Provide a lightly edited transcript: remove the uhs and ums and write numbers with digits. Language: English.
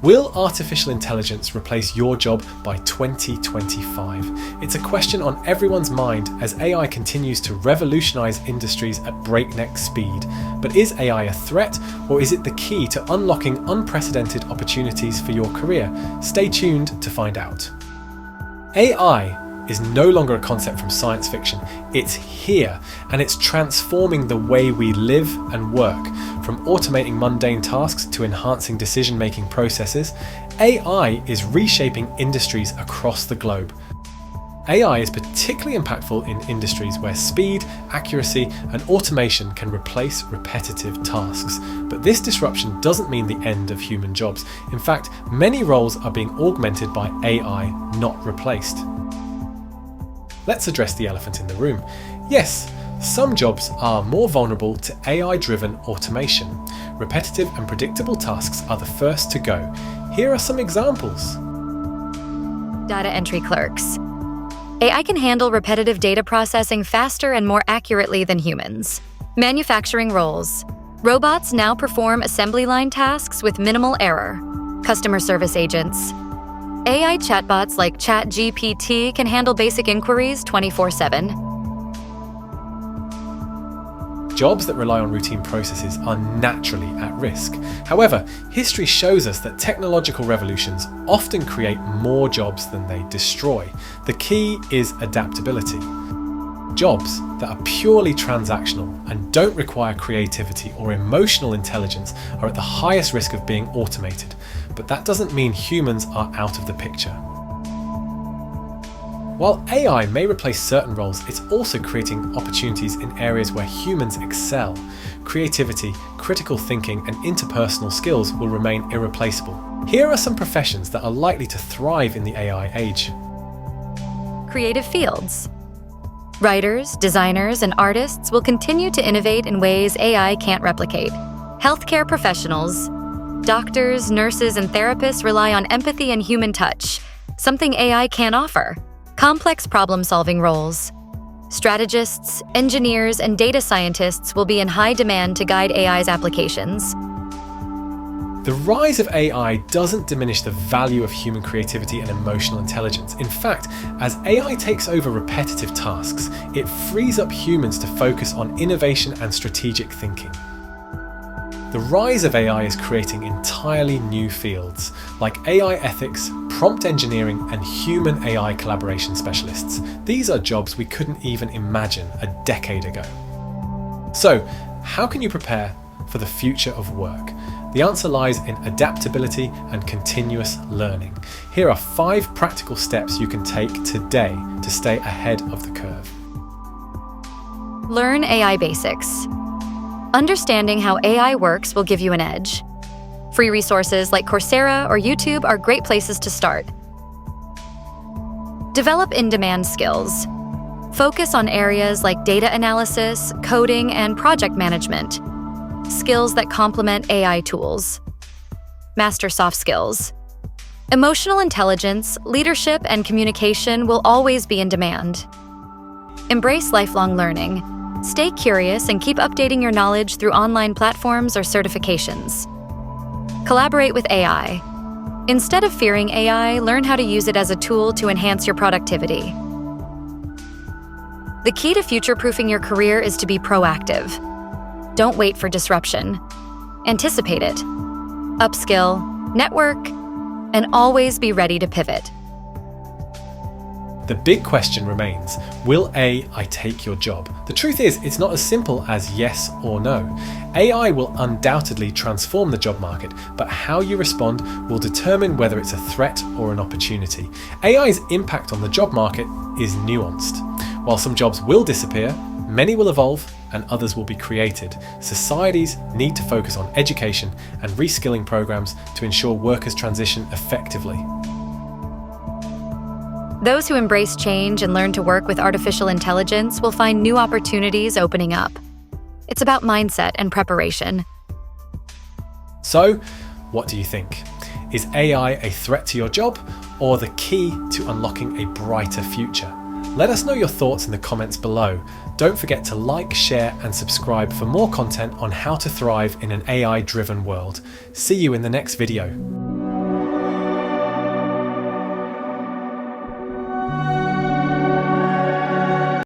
Will artificial intelligence replace your job by 2025? It's a question on everyone's mind as AI continues to revolutionize industries at breakneck speed. But is AI a threat, or is it the key to unlocking unprecedented opportunities for your career? Stay tuned to find out. AI is no longer a concept from science fiction. It's here, and it's transforming the way we live and work. From automating mundane tasks to enhancing decision-making processes, AI is reshaping industries across the globe. AI is particularly impactful in industries where speed, accuracy, and automation can replace repetitive tasks. But this disruption doesn't mean the end of human jobs. In fact, many roles are being augmented by AI, not replaced. Let's address the elephant in the room. Yes, some jobs are more vulnerable to AI-driven automation. Repetitive and predictable tasks are the first to go. Here are some examples. Data entry clerks. AI can handle repetitive data processing faster and more accurately than humans. Manufacturing roles. Robots now perform assembly line tasks with minimal error. Customer service agents. AI chatbots like ChatGPT can handle basic inquiries 24/7. Jobs that rely on routine processes are naturally at risk. However, history shows us that technological revolutions often create more jobs than they destroy. The key is adaptability. Jobs that are purely transactional and don't require creativity or emotional intelligence are at the highest risk of being automated, but that doesn't mean humans are out of the picture. While AI may replace certain roles, it's also creating opportunities in areas where humans excel. Creativity, critical thinking, and interpersonal skills will remain irreplaceable. Here are some professions that are likely to thrive in the AI age. Creative fields. Writers, designers, and artists will continue to innovate in ways AI can't replicate. Healthcare professionals. Doctors, nurses, and therapists rely on empathy and human touch, something AI can't offer. Complex problem-solving roles. Strategists, engineers, and data scientists will be in high demand to guide AI's applications. The rise of AI doesn't diminish the value of human creativity and emotional intelligence. In fact, as AI takes over repetitive tasks, it frees up humans to focus on innovation and strategic thinking. The rise of AI is creating entirely new fields, like AI ethics, prompt engineering, and human AI collaboration specialists. These are jobs we couldn't even imagine a decade ago. So, how can you prepare for the future of work? The answer lies in adaptability and continuous learning. Here are 5 practical steps you can take today to stay ahead of the curve. Learn AI basics. Understanding how AI works will give you an edge. Free resources like Coursera or YouTube are great places to start. Develop in-demand skills. Focus on areas like data analysis, coding, and project management. Skills that complement AI tools. Master soft skills. Emotional intelligence, leadership, and communication will always be in demand. Embrace lifelong learning. Stay curious and keep updating your knowledge through online platforms or certifications. Collaborate with AI. Instead of fearing AI, learn how to use it as a tool to enhance your productivity. The key to future-proofing your career is to be proactive. Don't wait for disruption. Anticipate it. Upskill, network, and always be ready to pivot. The big question remains, will AI take your job? The truth is, it's not as simple as yes or no. AI will undoubtedly transform the job market, but how you respond will determine whether it's a threat or an opportunity. AI's impact on the job market is nuanced. While some jobs will disappear, many will evolve and others will be created. Societies need to focus on education and reskilling programs to ensure workers transition effectively. Those who embrace change and learn to work with artificial intelligence will find new opportunities opening up. It's about mindset and preparation. So, what do you think? Is AI a threat to your job or the key to unlocking a brighter future? Let us know your thoughts in the comments below. Don't forget to like, share, and subscribe for more content on how to thrive in an AI-driven world. See you in the next video.